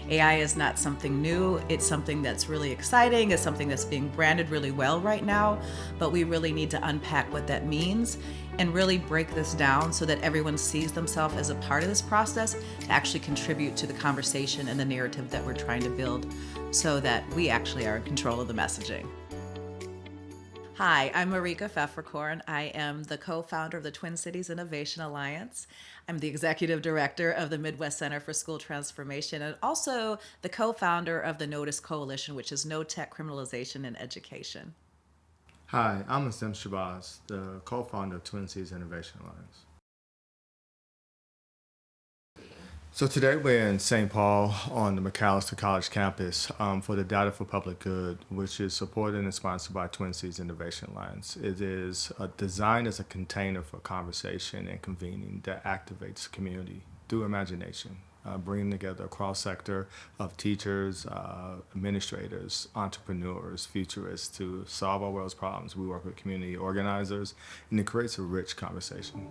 AI is not something new. It's something that's really exciting. It's something that's being branded really well right now, but we really need to unpack what that means and really break this down so that everyone sees themselves as a part of this process to actually contribute to the conversation and the narrative that we're trying to build so that we actually are in control of the messaging. Hi, I'm Marika Pfefferkorn. I am the co-founder of the Twin Cities Innovation Alliance. I'm the executive director of the Midwest Center for School Transformation and also the co-founder of the Notice Coalition, which is No Tech Criminalization in Education. Hi, I'm Aasim Shabazz, the co-founder of Twin Cities Innovation Alliance. So today we're in St. Paul on the McAllister College campus for the Data for Public Good, which is supported and sponsored by Twin Cities Innovation Alliance. It is designed as a container for conversation and convening that activates the community through imagination, bringing together a cross-sector of teachers, administrators, entrepreneurs, futurists to solve our world's problems. We work with community organizers, and it creates a rich conversation.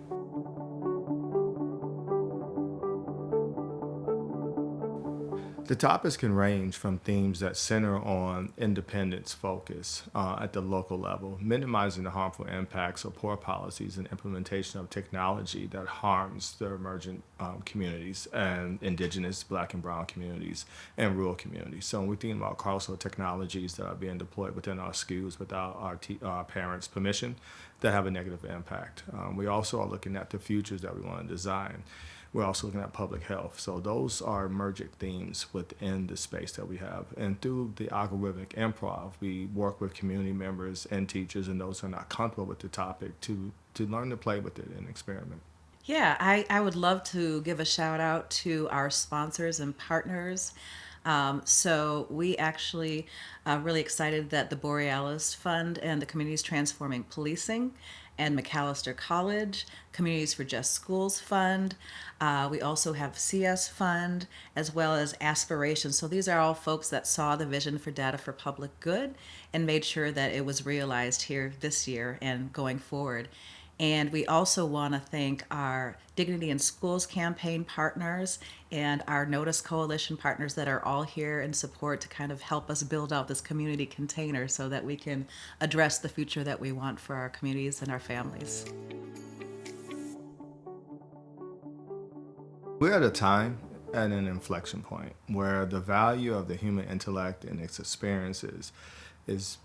The topics can range from themes that center on independence focus at the local level, minimizing the harmful impacts of poor policies and implementation of technology that harms the emergent communities and indigenous, black and brown communities and rural communities. So when we think about carceral technologies that are being deployed within our schools without our parents' permission, that have a negative impact. We also are looking at the futures that we want to design. We're also looking at public health. So those are emergent themes within the space that we have. And through the algorithmic improv, we work with community members and teachers and those who are not comfortable with the topic to learn to play with it and experiment. Yeah, I would love to give a shout out to our sponsors and partners. So we actually really excited that the Borealis Fund and the Communities Transforming Policing and McAllister College, Communities for Just Schools Fund. We also have CS Fund as well as Aspirations. So these are all folks that saw the vision for Data for Public Good and made sure that it was realized here this year and going forward. And we also want to thank our Dignity in Schools campaign partners and our Notice Coalition partners that are all here in support to kind of help us build out this community container so that we can address the future that we want for our communities and our families. We're at a time at an inflection point where the value of the human intellect and its experiences is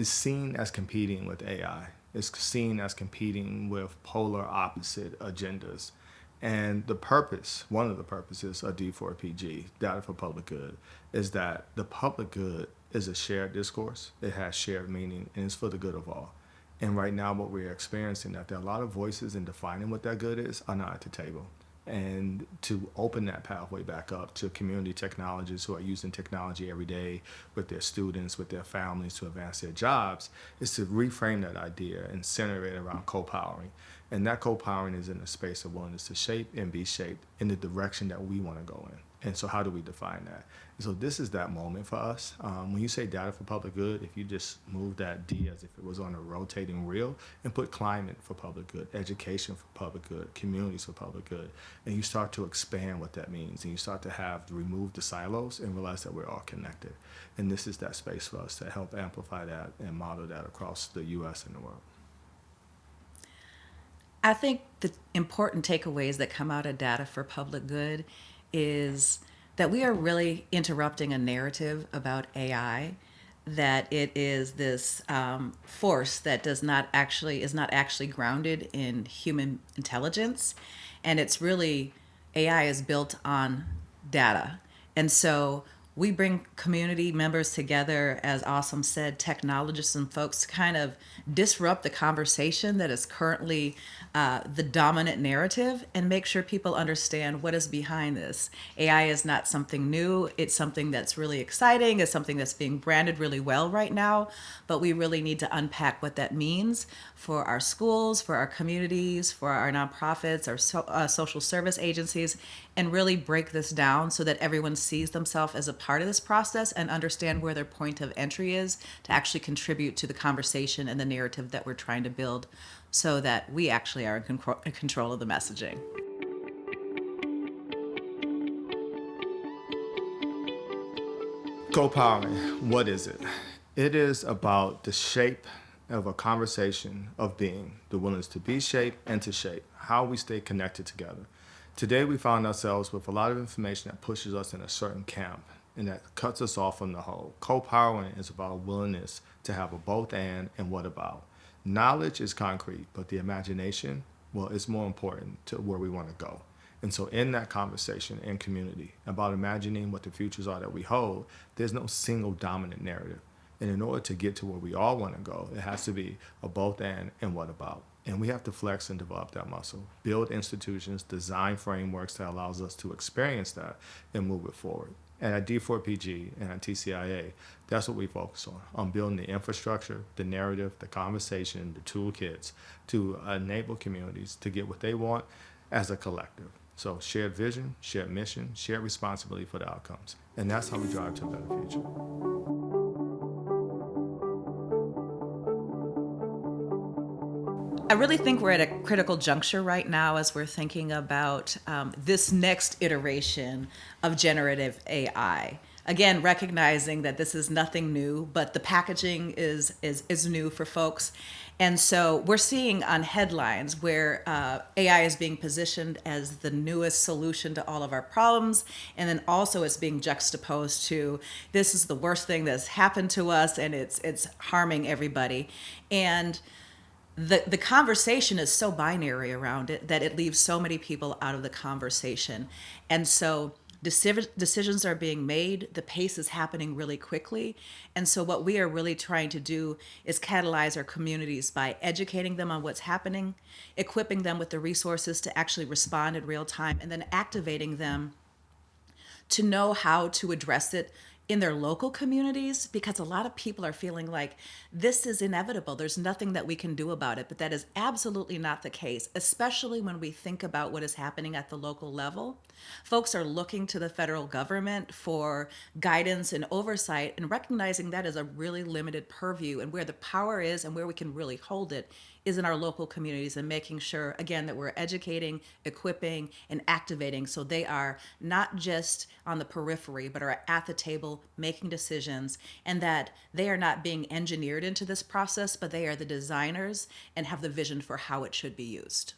seen as competing with AI. It's seen as competing with polar opposite agendas. And the purpose, one of the purposes of D4PG, Data for Public Good, is that the public good is a shared discourse. It has shared meaning, and it's for the good of all. And right now, what we're experiencing, that there are a lot of voices in defining what that good is are not at the table. And to open that pathway back up to community technologists who are using technology every day with their students, with their families to advance their jobs, is to reframe that idea and center it around copowering. And that copowering is in a space of willingness to shape and be shaped in the direction that we want to go in. And so how do we define that? And so this is that moment for us. When you say data for public good, if you just move that D as if it was on a rotating reel and put climate for public good, education for public good, communities for public good, and you start to expand what that means, and you start to remove the silos and realize that we're all connected. And this is that space for us to help amplify that and model that across the U.S. and the world. I think the important takeaways that come out of Data for Public Good is that we are really interrupting a narrative about AI, that it is this force that is not actually grounded in human intelligence, and it's really AI is built on data, and so we bring community members together, as Aasim said, technologists and folks to kind of disrupt the conversation that is currently the dominant narrative and make sure people understand what is behind this. AI is not something new. It's something that's really exciting. It's something that's being branded really well right now, but we really need to unpack what that means for our schools, for our communities, for our nonprofits, our social service agencies, and really break this down so that everyone sees themselves as a part of this process and understand where their point of entry is to actually contribute to the conversation and the narrative that we're trying to build so that we actually are in control of the messaging. Copowering, what is it? It is about the shape of a conversation of being, the willingness to be shaped and to shape, how we stay connected together. Today we find ourselves with a lot of information that pushes us in a certain camp and that cuts us off from the whole. Co-powering is about willingness to have a both and what about. Knowledge is concrete, but the imagination, well, it's more important to where we want to go. And so in that conversation in community about imagining what the futures are that we hold, there's no single dominant narrative. And in order to get to where we all want to go, it has to be a both and what about. And we have to flex and develop that muscle, build institutions, design frameworks that allows us to experience that and move it forward. And at D4PG and at TCIA, that's what we focus on building the infrastructure, the narrative, the conversation, the toolkits to enable communities to get what they want as a collective. So shared vision, shared mission, shared responsibility for the outcomes. And that's how we drive to a better future. I really think we're at a critical juncture right now as we're thinking about this next iteration of generative AI. Again, recognizing that this is nothing new, but the packaging is new for folks. And so we're seeing on headlines where AI is being positioned as the newest solution to all of our problems. And then also it's being juxtaposed to this is the worst thing that's happened to us and it's harming everybody. And the conversation is so binary around it that it leaves so many people out of the conversation. And so decisions are being made, the pace is happening really quickly. And so what we are really trying to do is catalyze our communities by educating them on what's happening, equipping them with the resources to actually respond in real time, and then activating them to know how to address it in their local communities, because a lot of people are feeling like this is inevitable. There's nothing that we can do about it, but that is absolutely not the case, especially when we think about what is happening at the local level. Folks are looking to the federal government for guidance and oversight and recognizing that is a really limited purview, and where the power is and where we can really hold it is in our local communities, and making sure, again, that we're educating, equipping, and activating so they are not just on the periphery, but are at the table making decisions, and that they are not being engineered into this process, but they are the designers and have the vision for how it should be used.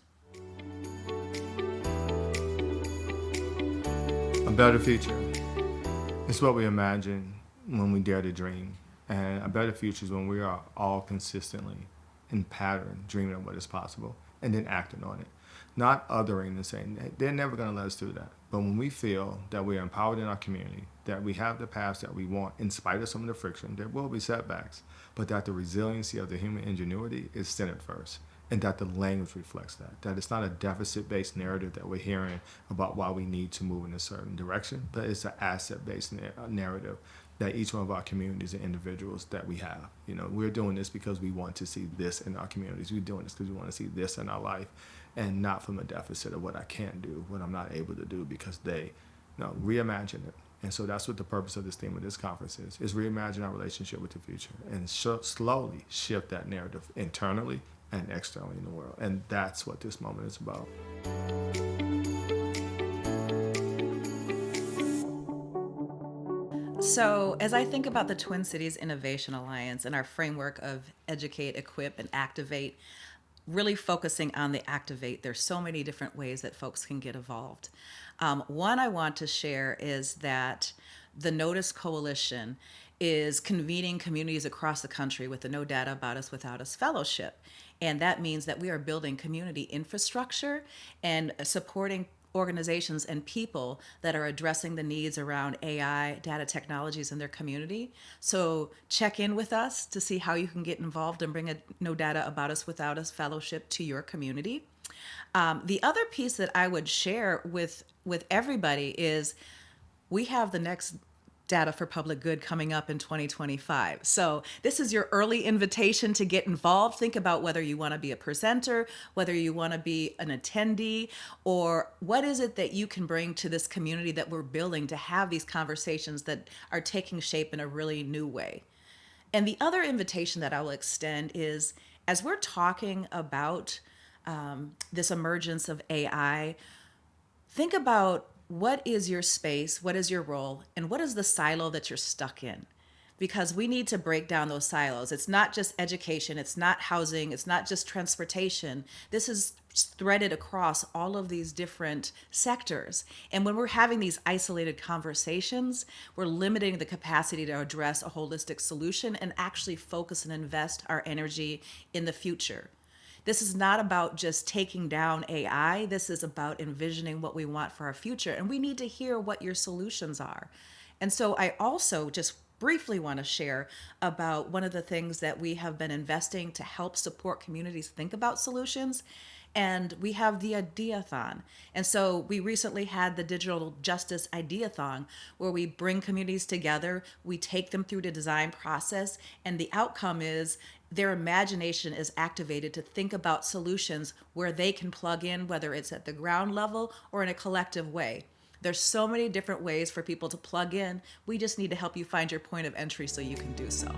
A better future. It's what we imagine when we dare to dream. And a better future is when we are all consistently in pattern, dreaming of what is possible, and then acting on it. Not othering and saying, hey, they're never going to let us do that. But when we feel that we are empowered in our community, that we have the paths that we want, in spite of some of the friction, there will be setbacks, but that the resiliency of the human ingenuity is centered first, and that the language reflects that it's not a deficit-based narrative that we're hearing about why we need to move in a certain direction, but it's an asset-based narrative that each one of our communities and individuals that we have. You know, we're doing this because we want to see this in our communities. We're doing this because we want to see this in our life, and not from a deficit of what I can't do, what I'm not able to do because they, no, reimagine it. And so that's what the purpose of this theme of this conference is reimagine our relationship with the future and slowly shift that narrative internally and externally in the world. And that's what this moment is about. So, as I think about the Twin Cities Innovation Alliance and our framework of educate, equip, and activate, really focusing on the activate, there's so many different ways that folks can get involved. One I want to share is that the Notice Coalition is convening communities across the country with the No Data About Us Without Us Fellowship. And that means that we are building community infrastructure and supporting organizations and people that are addressing the needs around AI, data technologies in their community. So check in with us to see how you can get involved and bring a No Data About Us Without Us fellowship to your community. The other piece that I would share with everybody is we have the next Data for Public Good coming up in 2025. So this is your early invitation to get involved. Think about whether you want to be a presenter, whether you want to be an attendee, or what is it that you can bring to this community that we're building to have these conversations that are taking shape in a really new way. And the other invitation that I will extend is, as we're talking about this emergence of AI, think about what is your space? What is your role? And what is the silo that you're stuck in? Because we need to break down those silos. It's not just education, it's not housing, it's not just transportation. This is threaded across all of these different sectors. And when we're having these isolated conversations, we're limiting the capacity to address a holistic solution and actually focus and invest our energy in the future. This is not about just taking down AI. This is about envisioning what we want for our future. And we need to hear what your solutions are. And so I also just briefly want to share about one of the things that we have been investing to help support communities think about solutions. And we have the Ideathon. And so we recently had the Digital Justice Ideathon, where we bring communities together, we take them through the design process, and the outcome is their imagination is activated to think about solutions where they can plug in, whether it's at the ground level or in a collective way. There's so many different ways for people to plug in. We just need to help you find your point of entry so you can do so.